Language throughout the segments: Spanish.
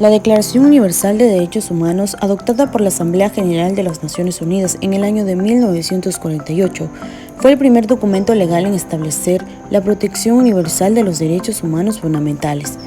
La Declaración Universal de Derechos Humanos, adoptada por la Asamblea General de las Naciones Unidas en el año de 1948, fue el primer documento legal en establecer la protección universal de los derechos humanos fundamentales.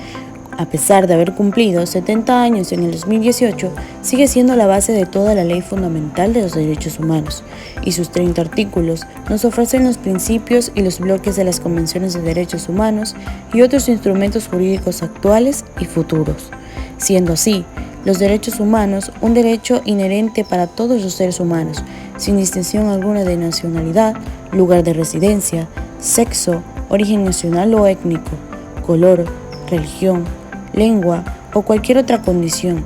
A pesar de haber cumplido 70 años en el 2018, sigue siendo la base de toda la ley fundamental de los derechos humanos, y sus 30 artículos nos ofrecen los principios y los bloques de las convenciones de derechos humanos y otros instrumentos jurídicos actuales y futuros. Siendo así, los derechos humanos un derecho inherente para todos los seres humanos, sin distinción alguna de nacionalidad, lugar de residencia, sexo, origen nacional o étnico, color, religión, lengua o cualquier otra condición.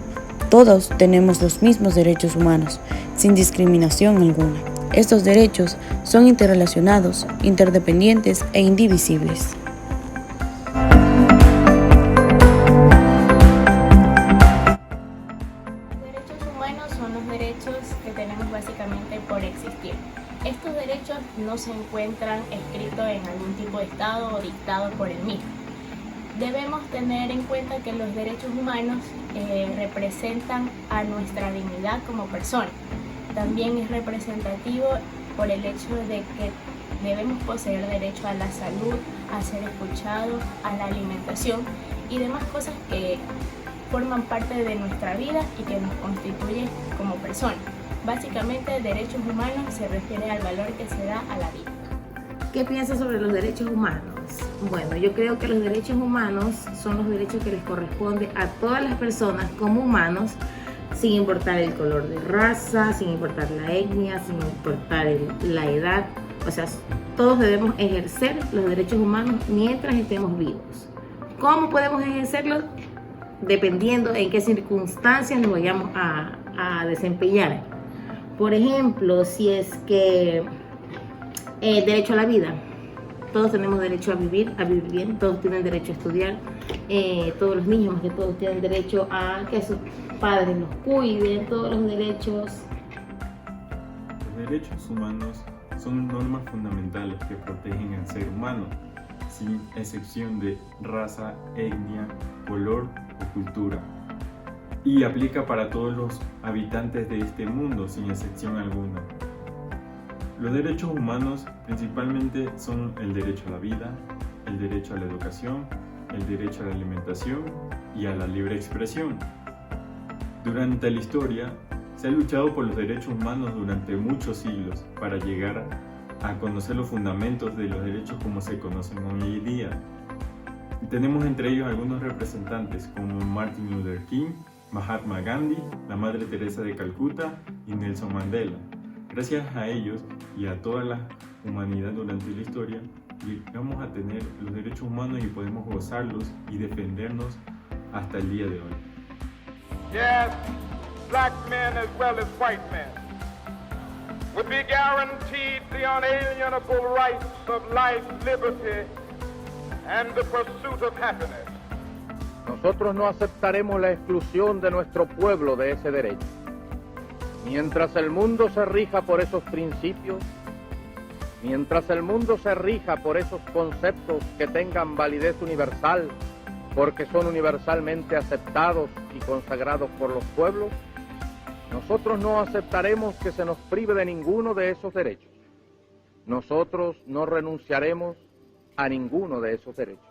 Todos tenemos los mismos derechos humanos, sin discriminación alguna. Estos derechos son interrelacionados, interdependientes e indivisibles. Son los derechos que tenemos básicamente por existir. Estos derechos no se encuentran escritos en algún tipo de estado o dictados por el mismo. Debemos tener en cuenta que los derechos humanos representan a nuestra dignidad como persona. También es representativo por el hecho de que debemos poseer derecho a la salud, a ser escuchados, a la alimentación y demás cosas que forman parte de nuestra vida y que nos constituyen como personas. Básicamente, derechos humanos se refiere al valor que se da a la vida. ¿Qué piensas sobre los derechos humanos? Bueno, yo creo que los derechos humanos son los derechos que les corresponde a todas las personas como humanos, sin importar el color de raza, sin importar la etnia, sin importar la edad. O sea, todos debemos ejercer los derechos humanos mientras estemos vivos. ¿Cómo podemos ejercerlos? Dependiendo en qué circunstancias nos vayamos a desempeñar. Por ejemplo, si es que derecho a la vida, todos tenemos derecho a vivir bien, todos tienen derecho a estudiar, todos los niños más que todos tienen derecho a que sus padres los cuiden, todos los derechos. Los derechos humanos son normas fundamentales que protegen al ser humano, sin excepción de raza, etnia, color o cultura, y aplica para todos los habitantes de este mundo sin excepción alguna. Los derechos humanos principalmente son el derecho a la vida, el derecho a la educación, el derecho a la alimentación y a la libre expresión. Durante la historia se ha luchado por los derechos humanos durante muchos siglos para llegar a conocer los fundamentos de los derechos como se conocen hoy en día. Y tenemos entre ellos algunos representantes como Martin Luther King, Mahatma Gandhi, la Madre Teresa de Calcuta y Nelson Mandela. Gracias a ellos y a toda la humanidad durante la historia, llegamos a tener los derechos humanos y podemos gozarlos y defendernos hasta el día de hoy. Yes, black men as well as white men would be guaranteed the unalienable rights of life, liberty, and the pursuit of happiness. Nosotros no aceptaremos la exclusión de nuestro pueblo de ese derecho. Mientras el mundo se rija por esos principios, mientras el mundo se rija por esos conceptos que tengan validez universal, porque son universalmente aceptados y consagrados por los pueblos, nosotros no aceptaremos que se nos prive de ninguno de esos derechos. Nosotros no renunciaremos a ninguno de esos derechos.